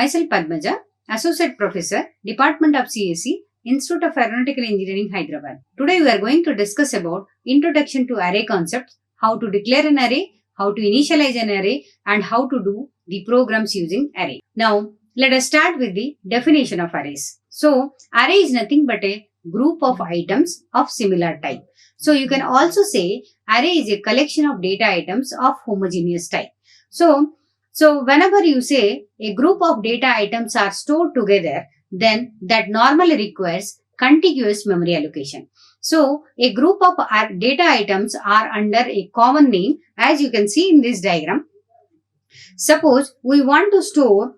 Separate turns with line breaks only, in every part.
Myself Padmaja, Associate Professor, Department of CSE, Institute of Aeronautical Engineering, Hyderabad. Today we are going to discuss about Introduction to Array Concepts, how to declare an array, how to initialize an array, and how to do the programs using array. Now, let us start with the definition of arrays. So, array is nothing but a group of items of similar type. So, you can also say array is a collection of data items of homogeneous type. So whenever you say a group of data items are stored together, then that normally requires contiguous memory allocation. So a group of data items are under a common name, as you can see in this diagram. Suppose we want to store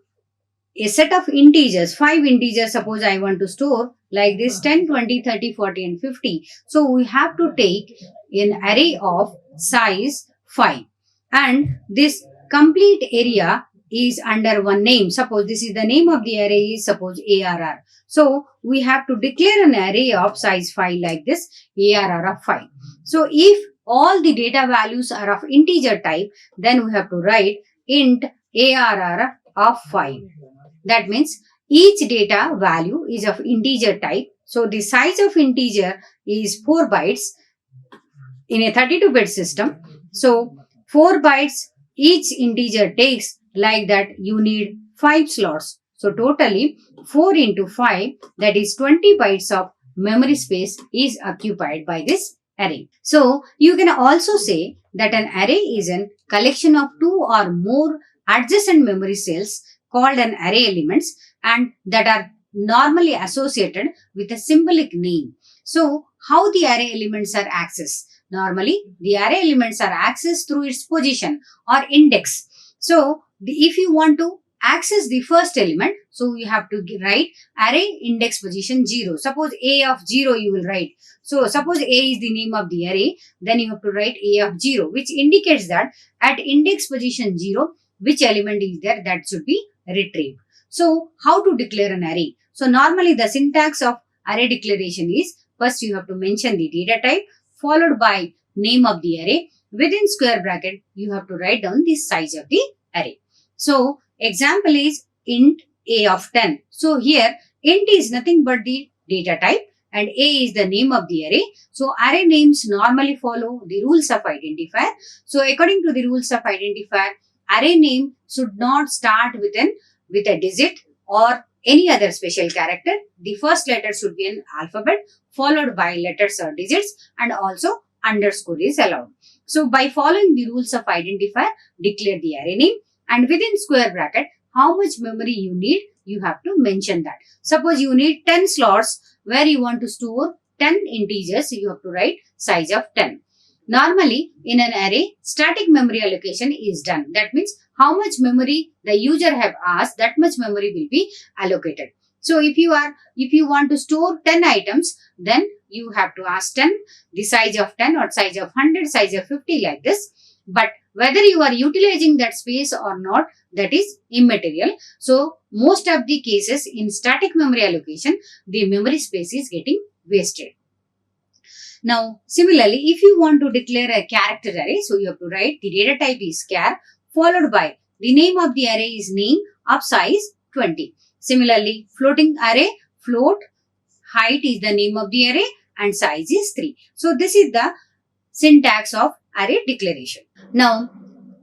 a set of integers, 5 integers, suppose I want to store like this 10, 20, 30, 40 and 50. So we have to take an array of size 5, and this complete area is under one name. Suppose this is the name of the array is suppose ARR. So we have to declare an array of size 5 like this, ARR of 5. So if all the data values are of integer type, then we have to write int ARR of 5. That means each data value is of integer type. So the size of integer is 4 bytes in a 32-bit system. So 4 bytes each integer takes, like that you need 5 slots. So totally 4 into 5, that is 20 bytes of memory space is occupied by this array. So you can also say that an array is a collection of 2 or more adjacent memory cells called an array elements, and that are normally associated with a symbolic name. So how the array elements are accessed? Normally, the array elements are accessed through its position or index. So, if you want to access the first element, so you have to write array index position 0. Suppose A of 0 you will write. So, suppose A is the name of the array, then you have to write A of 0, which indicates that at index position 0, which element is there, that should be retrieved. So, how to declare an array? So, normally the syntax of array declaration is, first you have to mention the data type, followed by name of the array. Within square bracket, you have to write down the size of the array. So, example is int A of 10. So, here int is nothing but the data type and A is the name of the array. So, array names normally follow the rules of identifier. So, according to the rules of identifier, array name should not start with a digit or any other special character. The first letter should be an alphabet followed by letters or digits, and also underscore is allowed. So by following the rules of identifier, declare the array name, and within square bracket, how much memory you need, you have to mention that. Suppose you need 10 slots where you want to store 10 integers, you have to write size of 10. Normally, in an array, static memory allocation is done. That means how much memory the user have asked, that much memory will be allocated. So if you want to store 10 items, then you have to ask 10, the size of 10 or size of 100, size of 50 like this. But whether you are utilizing that space or not, that is immaterial. So most of the cases in static memory allocation, the memory space is getting wasted. Now, similarly, if you want to declare a character array, so you have to write the data type is char, followed by the name of the array is name of size 20. Similarly, floating array, float, height is the name of the array and size is 3. So, this is the syntax of array declaration. Now,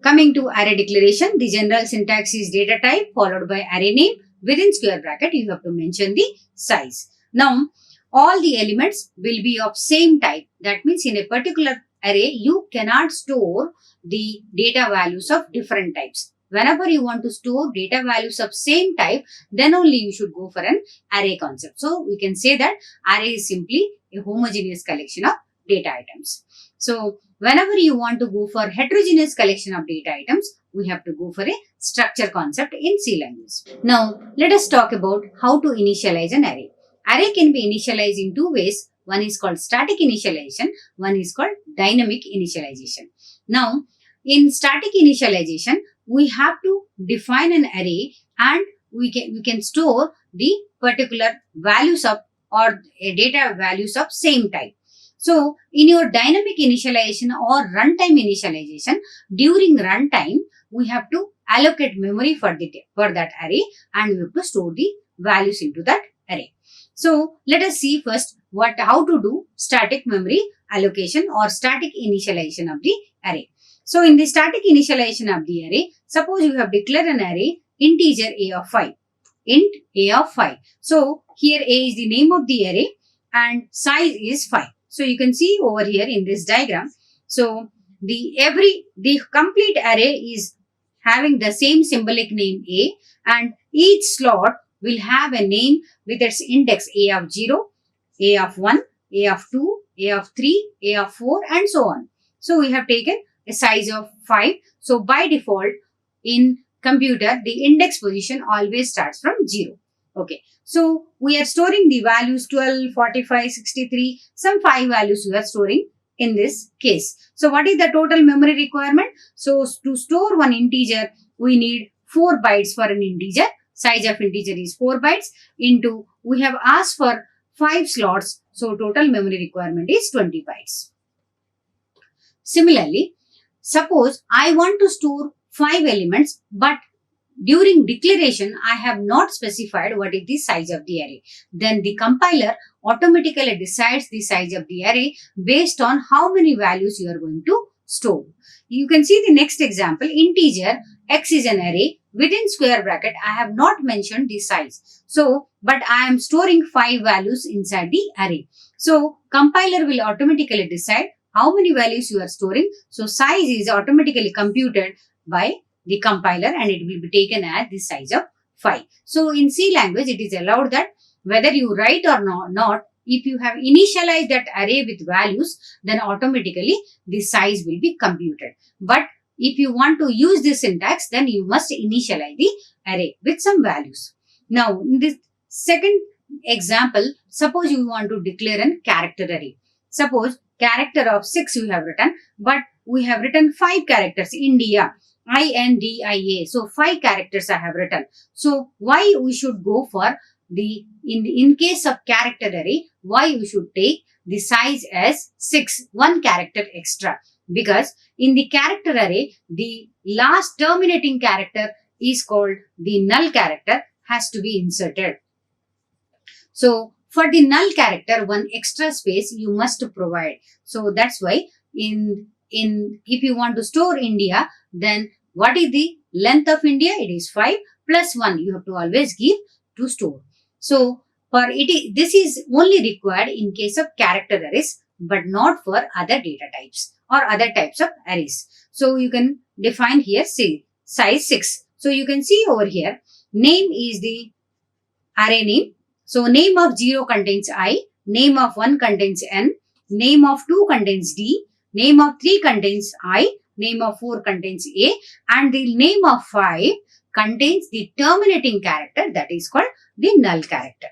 coming to array declaration, the general syntax is data type followed by array name. Within square bracket, you have to mention the size. Now, all the elements will be of same type. That means in a particular array, you cannot store the data values of different types. Whenever you want to store data values of same type, then only you should go for an array concept. So, we can say that array is simply a homogeneous collection of data items. So, whenever you want to go for heterogeneous collection of data items, we have to go for a structure concept in C language. Now, let us talk about how to initialize an array. Array can be initialized in two ways. One is called static initialization, one is called dynamic initialization. Now, in static initialization, we have to define an array and we can store the particular values of or data values of same type. So, in your dynamic initialization or runtime initialization, during runtime, we have to allocate memory for that array, and we have to store the values into that array. So let us see first how to do static memory allocation or static initialization of the array. So in the static initialization of the array, suppose you have declared an array integer a of 5. Int a of 5. So here a is the name of the array and size is 5. So you can see over here in this diagram. So the complete array is having the same symbolic name a, and each slot will have a name with its index a of 0, a of 1, a of 2, a of 3, a of 4 and so on. So we have taken a size of 5. So by default in computer the index position always starts from 0. Okay. So we are storing the values 12, 45, 63, some 5 values we are storing in this case. So what is the total memory requirement? So to store one integer, we need 4 bytes for an integer. Size of integer is 4 bytes into, we have asked for 5 slots. So total memory requirement is 20 bytes. Similarly, suppose I want to store 5 elements, but during declaration, I have not specified what is the size of the array. Then the compiler automatically decides the size of the array based on how many values you are going to store. You can see the next example. Integer x is an array. Within square bracket, I have not mentioned the size. So, but I am storing 5 values inside the array. So, compiler will automatically decide how many values you are storing. So, size is automatically computed by the compiler and it will be taken as the size of 5. So in C language, it is allowed that whether you write or not, if you have initialized that array with values, then automatically the size will be computed. But if you want to use this syntax, then you must initialize the array with some values. Now in this second example, suppose you want to declare a character array. Suppose character of 6 you have written, but we have written 5 characters, India. INDIA. So 5 characters I have written. So why we should go for the, in case of character array, why we should take the size as 6, 1 character extra. Because in the character array, the last terminating character is called the null character has to be inserted. So for the null character, 1 extra space you must provide. So that's why if you want to store India, then what is the length of India? It is 5 plus 1 you have to always give to store. So this is only required in case of character arrays, but not for other data types or other types of arrays. So you can define here, say size 6. So you can see over here, name is the array name. So name of 0 contains I, name of 1 contains N, name of 2 contains D, name of 3 contains I, name of 4 contains A, and the name of 5 contains the terminating character, that is called the null character.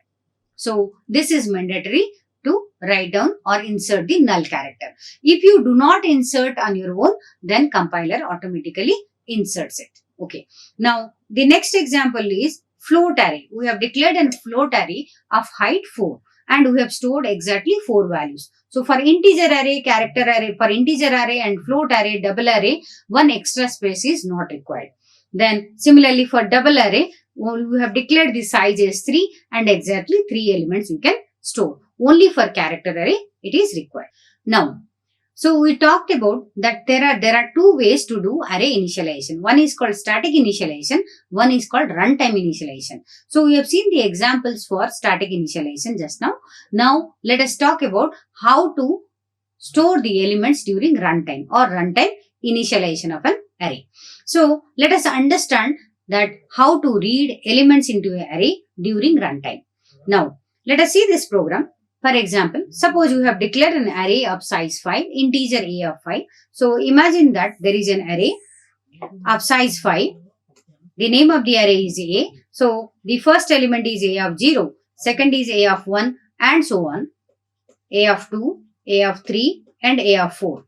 So this is mandatory to write down or insert the null character. If you do not insert on your own, then compiler automatically inserts it. Okay. Now the next example is float array. We have declared a float array of height 4 and we have stored exactly 4 values. So for integer array, character array, for integer array and float array, double array, 1 extra space is not required. Then similarly for double array, we have declared the size as 3 and exactly 3 elements you can store. Only for character array it is required. Now, so we talked about that there are 2 ways to do array initialization. One is called static initialization, one is called runtime initialization. So we have seen the examples for static initialization just now. Now let us talk about how to store the elements during runtime or runtime initialization of an array. So let us understand that how to read elements into an array during runtime. Now let us see this program. For example, suppose you have declared an array of size 5, integer a of 5. So imagine that there is an array of size 5. The name of the array is a. So the first element is a of 0, second is a of 1 and so on. A of 2, a of 3 and a of 4.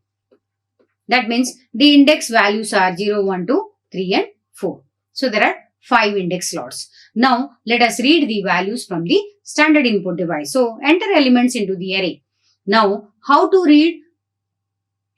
That means the index values are 0, 1, 2, 3 and 4. So there are 5 index slots. Now let us read the values from the standard input device. So enter elements into the array. Now how to read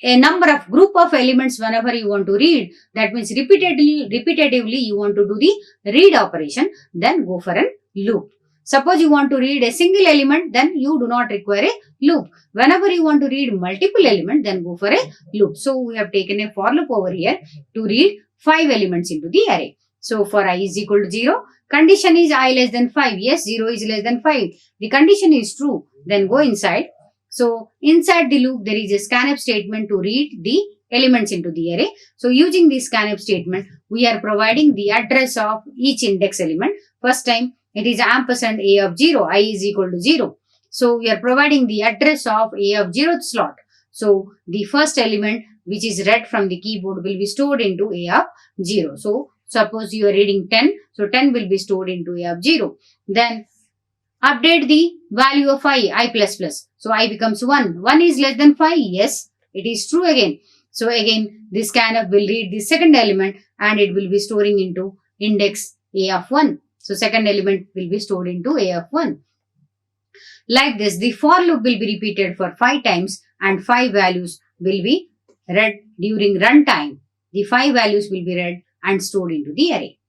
a number of group of elements whenever you want to read. That means repetitively you want to do the read operation, then go for a loop. Suppose you want to read a single element, then you do not require a loop. Whenever you want to read multiple elements, then go for a loop. So we have taken a for loop over here to read 5 elements into the array. So for I is equal to 0, condition is I less than 5. Yes, 0 is less than 5. The condition is true. Then go inside. So inside the loop, there is a scanf statement to read the elements into the array. So using this scanf statement, we are providing the address of each index element. First time, it is ampersand A of 0, I is equal to 0. So we are providing the address of A of 0th slot. So the first element which is read from the keyboard will be stored into A of 0. So suppose you are reading 10, so 10 will be stored into A of 0. Then update the value of I++. So I becomes 1. 1 is less than 5. Yes, it is true again. So again, this scanf will read the second element and it will be storing into index A of 1. So second element will be stored into A of 1. Like this, the for loop will be repeated for 5 times and 5 values will be read during runtime. The 5 values will be read and stored into the array.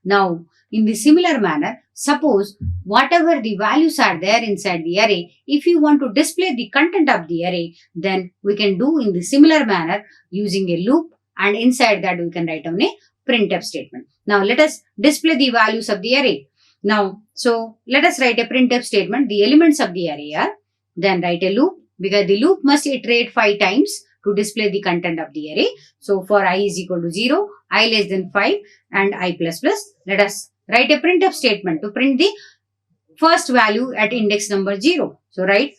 Now, in the similar manner, suppose whatever the values are there inside the array, if you want to display the content of the array, then we can do in the similar manner using a loop, and inside that we can write down a printf statement. Now let us display the values of the array. Now, so let us write a printf statement. The elements of the array are, then write a loop, because the loop must iterate 5 times to display the content of the array. So for I is equal to 0, I less than 5 and I++, let us write a printf statement to print the first value at index number 0. So write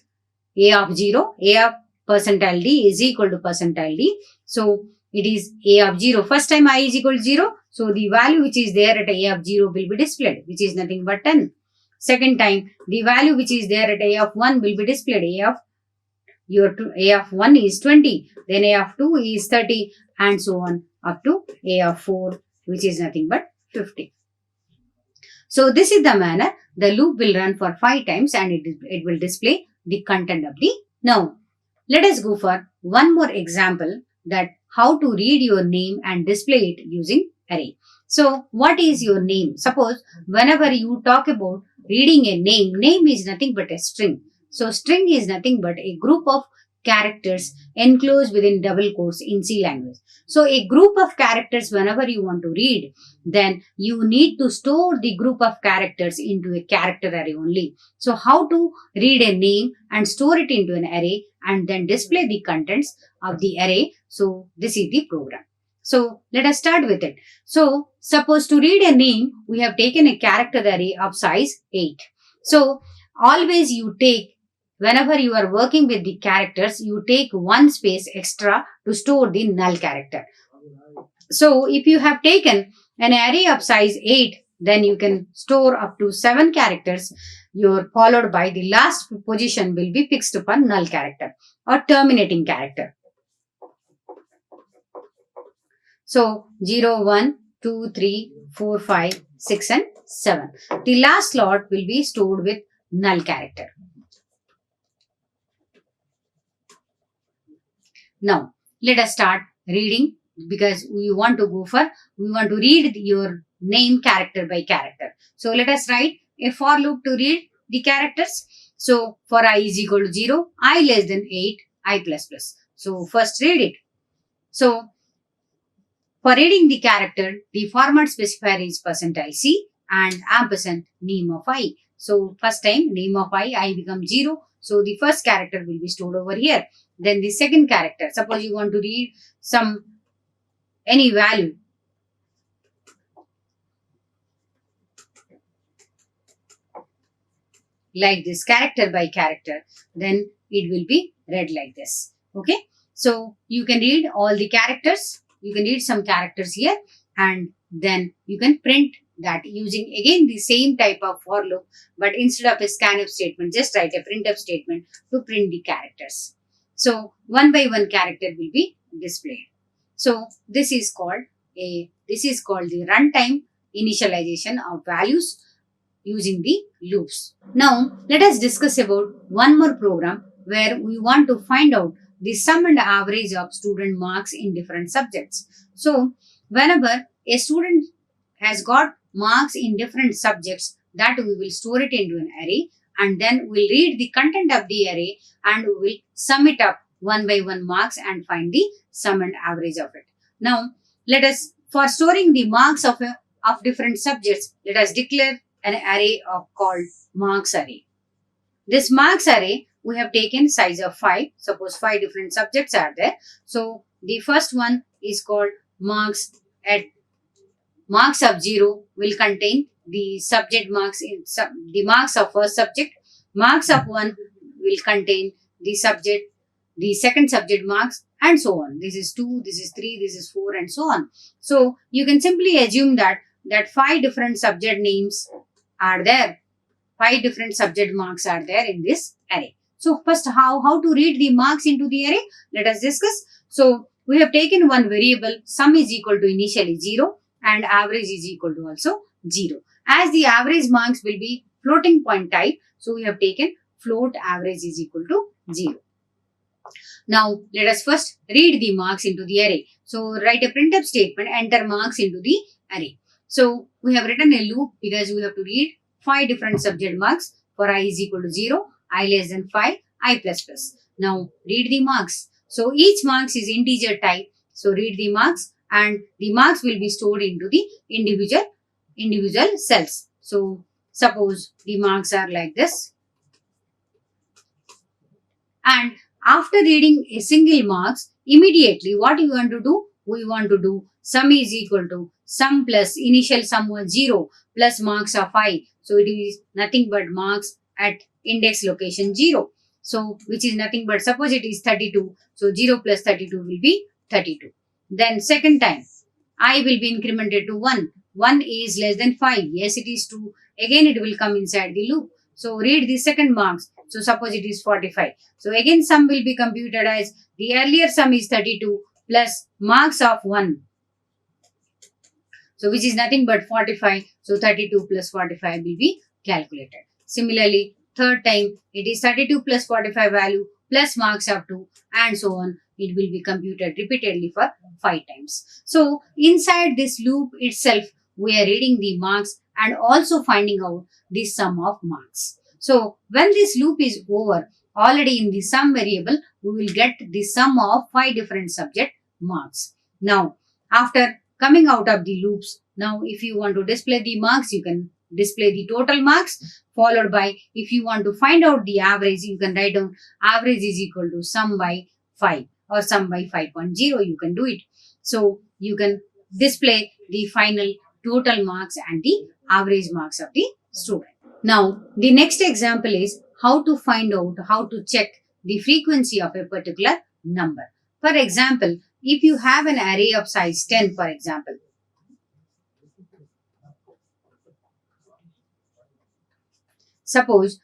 A of 0, A of percentile D is equal to percentile D. So it is A of 0. First time I is equal to 0. So the value which is there at A of 0 will be displayed, which is nothing but 10. Second time, the value which is there at A of 1 will be displayed. A of 1 is 20. Then A of 2 is 30 and so on up to A of 4, which is nothing but 50. So this is the manner the loop will run for 5 times and it will display the content of the. Now, let us go for one more example, that how to read your name and display it using array. So what is your name? Suppose whenever you talk about reading a name is nothing but a string. So string is nothing but a group of characters enclosed within double quotes in C language. So a group of characters whenever you want to read, then you need to store the group of characters into a character array only. So how to read a name and store it into an array and then display the contents of the array. So this is the program. So let us start with it. So suppose to read a name, we have taken a character array of size 8. So always you take, whenever you are working with the characters, you take one space extra to store the null character. So if you have taken an array of size 8, then you can store up to 7 characters. Your followed by the last position will be fixed upon null character or terminating character. So 0, 1, 2, 3, 4, 5, 6 and 7. The last slot will be stored with null character. Now, let us start reading, because we want to read your name character by character. So let us write a for loop to read the characters. So for I is equal to 0, I less than 8, I++. So first read it. So for reading the character, the format specifier is %C and ampersand name of I. So first time name of I becomes 0. So the first character will be stored over here. Then the second character, suppose you want to read any value. Like this, character by character, then it will be read like this. Okay. So you can read all the characters. You can read some characters here and then you can print that using again the same type of for loop, but instead of a scanf statement, just write a printf statement to print the characters. So one by one character will be displayed. So this is called the runtime initialization of values using the loops. Now let us discuss about one more program where we want to find out the sum and average of student marks in different subjects. So, whenever a student has got marks in different subjects, that we will store it into an array, and then we'll read the content of the array and we will sum it up one by one marks and find the sum and average of it. Now, let us, for storing the marks of different subjects, let us declare an array called marks array. This marks array, we have taken size of 5. Suppose 5 different subjects are there. So, the first one is called marks at marks of 0 will contain the subject marks in the marks of first subject. Marks of 1 will contain the subject, the second subject marks, and so on. This is 2, this is 3, this is 4, and so on. So, you can simply assume that 5 different subject names are there. 5 different subject marks are there in this array. So, first how to read the marks into the array? Let us discuss. So, we have taken one variable, sum is equal to initially 0 and average is equal to also 0. As the average marks will be floating point type, so we have taken float average is equal to 0. Now, let us first read the marks into the array. So, write a printf statement, enter marks into the array. So, we have written a loop because we have to read 5 different subject marks for I is equal to 0, I less than 5, I plus plus. Now, read the marks. So, each marks is integer type. So, read the marks and the marks will be stored into the individual cells. So, suppose the marks are like this. And after reading a single marks, immediately what you want to do? We want to do sum is equal to sum plus initial sum was 0 plus marks of I. So, it is nothing but marks at index location 0. So, which is nothing but, suppose it is 32. So, 0 plus 32 will be 32. Then second time, I will be incremented to 1. 1 is less than 5. Yes, it is 2. Again, it will come inside the loop. So, read the second marks. So, suppose it is 45. So, again, sum will be computed as the earlier sum is 32 plus marks of 1. So, which is nothing but 45. So, 32 plus 45 will be calculated. Similarly, third time, it is 32 plus 45 value plus marks of 2 and so on. It will be computed repeatedly for 5 times. So, inside this loop itself, we are reading the marks and also finding out the sum of marks. So, when this loop is over, already in the sum variable, we will get the sum of 5 different subject marks. Now, after coming out of the loops, now if you want to display the marks, you can display the total marks, followed by, if you want to find out the average, you can write down average is equal to sum by 5 or sum by 5.0, you can do it. So, you can display the final total marks and the average marks of the student. Now, the next example is how to find out, how to check the frequency of a particular number. For example, if you have an array of size 10, for example, suppose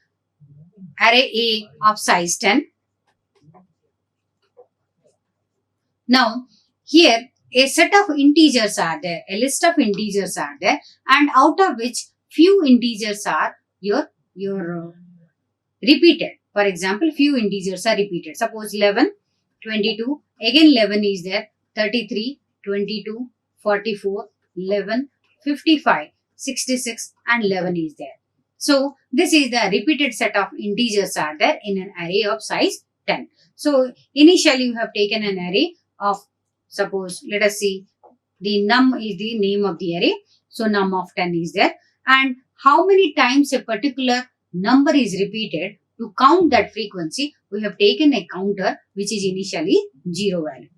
array A of size 10. Now, here a set of integers are there, a list of integers are there, and out of which few integers are your repeated. For example, few integers are repeated. Suppose 11, 22, again 11 is there, 33, 22, 44, 11, 55, 66 and 11 is there. So, this is the repeated set of integers are there in an array of size 10. So, initially you have taken an array of, suppose, let us see, the num is the name of the array. So, num of 10 is there. And how many times a particular number is repeated, to count that frequency, we have taken a counter which is initially 0 value.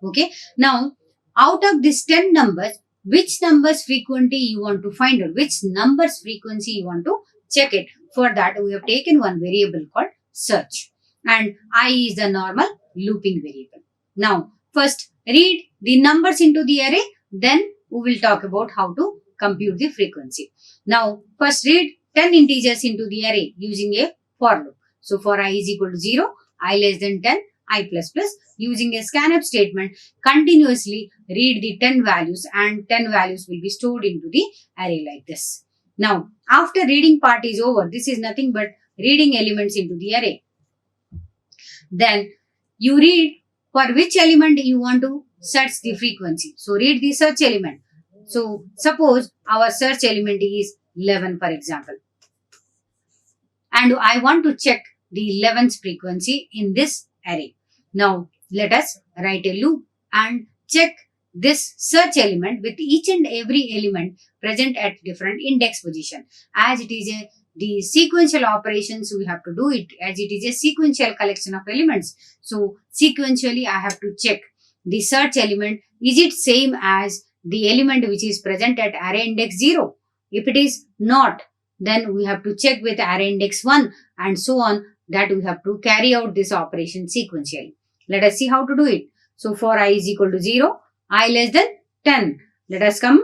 Okay. Now, out of these 10 numbers, which numbers frequency you want to find out, which numbers frequency you want to check it. For that, we have taken one variable called search. And I is the normal looping variable. Now, first read the numbers into the array, then we will talk about how to compute the frequency. Now, first read 10 integers into the array using a for loop. So, for I is equal to 0, I less than 10, I plus plus, using a scanf statement, continuously read the 10 values and 10 values will be stored into the array like this. Now, after reading part is over, this is nothing but reading elements into the array. Then you read for which element you want to search the frequency. So read the search element. So suppose our search element is 11, for example, and I want to check the 11th frequency in this array. Now let us write a loop and check this search element with each and every element present at different index position. As it is the sequential operations, we have to do it as it is a sequential collection of elements. So sequentially I have to check the search element. Is it same as the element which is present at array index 0? If it is not, then we have to check with array index 1 and so on, that we have to carry out this operation sequentially. Let us see how to do it. So for I is equal to 0, I less than 10. Let us come.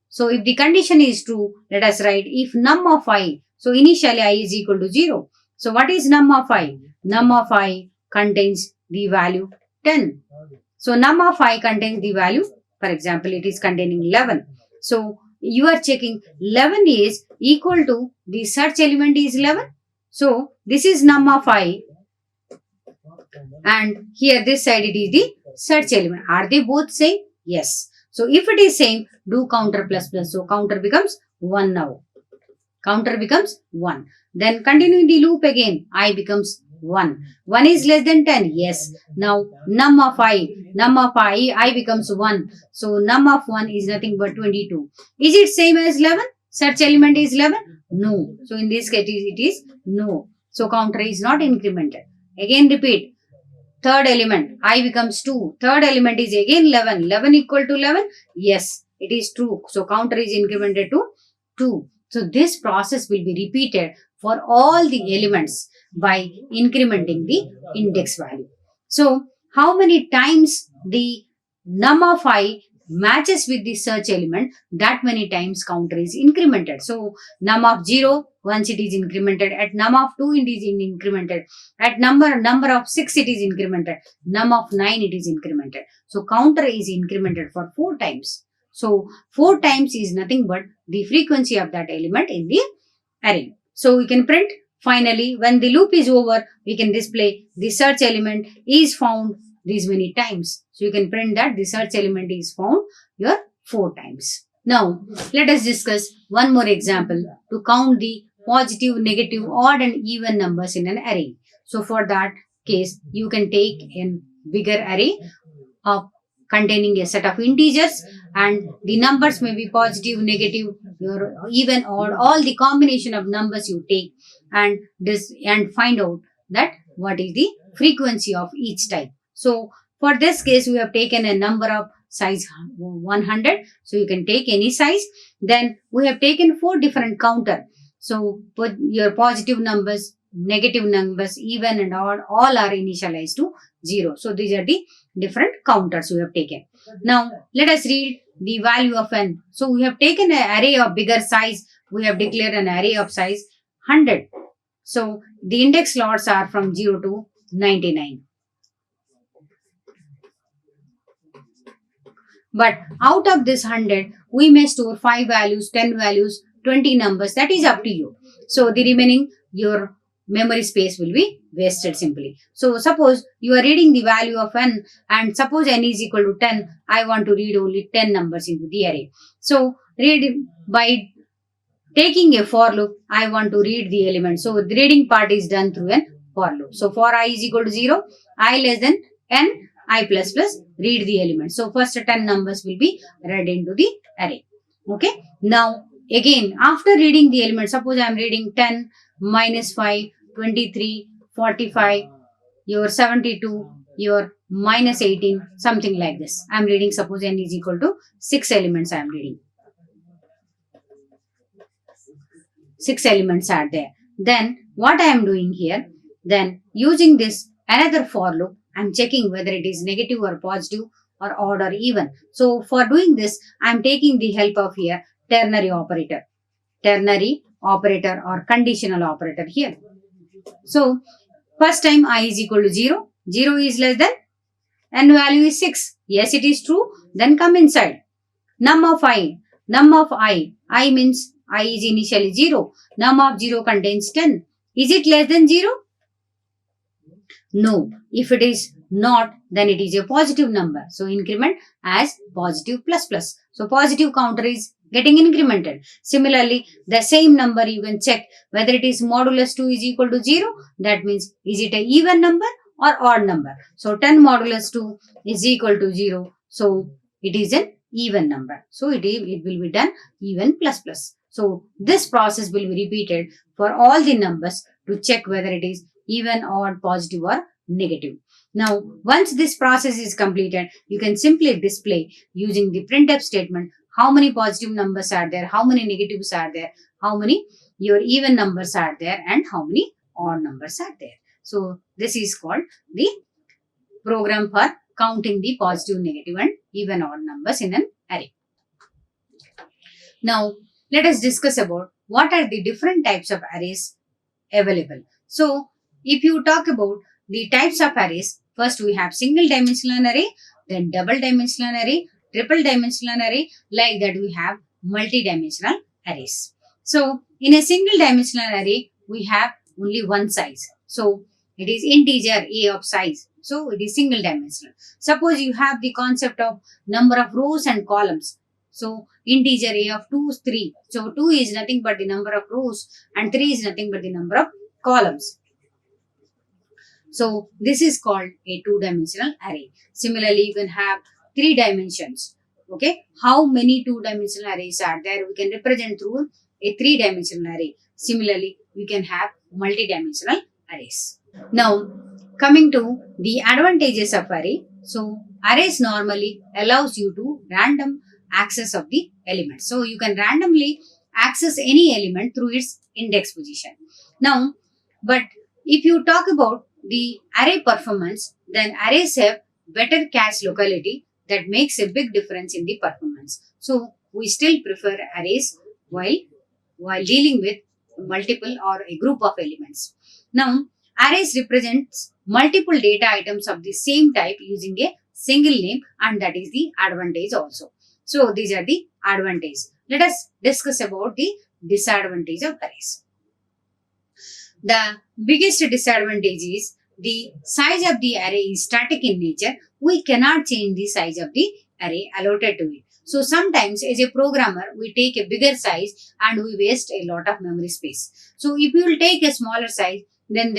So if the condition is true, let us write if num of I. So initially I is equal to 0. So what is num of I? Num of I contains the value 10. So num of I contains the value, for example, it is containing 11. So you are checking 11 is equal to the search element is 11. So this is num of I, and here this side it is the search element. Are they both same? Yes. So if it is same, do counter plus plus. So counter becomes 1 now. Counter becomes 1. Then continuing the loop again, I becomes 1. 1 is less than 10. Yes. Now num of I becomes 1. So num of 1 is nothing but 22. Is it same as 11? Search element is 11? No. So in this case it is no. So counter is not incremented. Again repeat. Third element, I becomes 2. Third element is again 11. 11 equal to 11? Yes, it is true. So counter is incremented to 2. So this process will be repeated for all the elements by incrementing the index value. So how many times the num of I matches with the search element, that many times counter is incremented. So num of 0, once it is incremented. At num of 2 it is incremented. At number of 6 it is incremented. Num of 9 it is incremented. So counter is incremented for 4 times. So 4 times is nothing but the frequency of that element in the array. So we can print. Finally, when the loop is over, we can display the search element is found these many times. So you can print that the search element is found here 4 times. Now, let us discuss one more example to count the positive, negative, odd and even numbers in an array. So for that case, you can take a bigger array of containing a set of integers, and the numbers may be positive, negative, or even, odd, all the combination of numbers you take and find out that what is the frequency of each type. So for this case, we have taken a number of size 100. So you can take any size. Then we have taken 4 different counter. So put your positive numbers, negative numbers, even and odd, all are initialized to 0. So these are the different counters we have taken. Now let us read the value of n. So we have taken an array of bigger size. We have declared an array of size 100. So the index slots are from 0 to 99. But out of this 100, we may store 5 values, 10 values, 20 numbers. That is up to you. So the remaining, your memory space will be wasted simply. So suppose you are reading the value of n, and suppose n is equal to 10. I want to read only 10 numbers into the array. So read by taking a for loop. I want to read the element. So the reading part is done through an for loop. So for I is equal to 0, I less than n, I plus plus, read the element. So first 10 numbers will be read into the array. Okay. Now again, after reading the element, suppose I am reading 10, minus 5, 23, 45, your 72, your minus 18, something like this. I am reading, suppose n is equal to 6 elements I am reading. 6 elements are there. Then what I am doing here, then using this another for loop, I am checking whether it is negative or positive or odd or even. So for doing this, I am taking the help of here ternary operator or conditional operator here. So first time I is equal to 0. 0 is less than n value is 6. Yes, it is true. Then come inside. Num of I. I means I is initially 0. Num of 0 contains 10. Is it less than 0? No. If it is not, then it is a positive number. So increment as positive plus plus. So positive counter is getting incremented. Similarly, the same number you can check whether it is modulus 2 is equal to 0. That means is it a even number or odd number? So 10 modulus 2 is equal to 0. So it is an even number. So it will be done even plus plus. So this process will be repeated for all the numbers to check whether it is even, odd, positive or negative. Now, once this process is completed, you can simply display using the printf statement how many positive numbers are there, how many negatives are there, how many your even numbers are there, and how many odd numbers are there. So, this is called the program for counting the positive, negative, and even odd numbers in an array. Now, let us discuss about what are the different types of arrays available. So, if you talk about the types of arrays, first we have single dimensional array, then double dimensional array, triple dimensional array, like that we have multi-dimensional arrays. So, in a single dimensional array, we have only one size. So, it is integer a of size. So, it is single dimensional. Suppose you have the concept of number of rows and columns. So, integer a of 2 is 3. So, 2 is nothing but the number of rows and 3 is nothing but the number of columns. So, this is called a two-dimensional array. Similarly, you can have 3 dimensions. Okay, how many two-dimensional arrays are there? We can represent through a 3-dimensional array. Similarly, we can have multi-dimensional arrays. Now, coming to the advantages of array. So, arrays normally allows you to random access of the element. So, you can randomly access any element through its index position. Now, but if you talk about the array performance, then arrays have better cache locality that makes a big difference in the performance. So, we still prefer arrays while dealing with multiple or a group of elements. Now, arrays represents multiple data items of the same type using a single name, and that is the advantage also. So, these are the advantages. Let us discuss about the disadvantage of arrays. The biggest disadvantage is the size of the array is static in nature. We cannot change the size of the array allotted to it. So sometimes as a programmer, we take a bigger size and we waste a lot of memory space. So if you will take a smaller size, then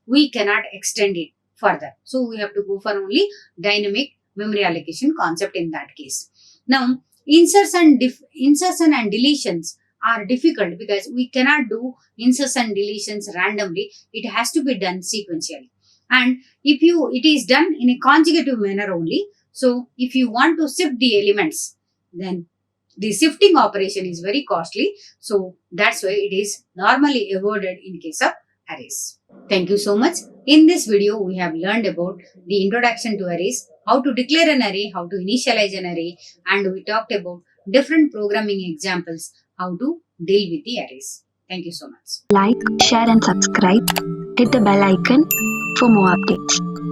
we cannot extend it further. So we have to go for only dynamic memory allocation concept in that case. Now, insertion and deletions are difficult because we cannot do insertion and deletions randomly. It has to be done sequentially. And it is done in a conjugative manner only. So if you want to shift the elements, then the shifting operation is very costly. So that's why it is normally avoided in case of arrays. Thank you so much. In this video, we have learned about the introduction to arrays, how to declare an array, how to initialize an array, and we talked about different programming examples, how to deal with the arrays. Thank you so much.
Like, share and subscribe. Hit the bell icon for more updates.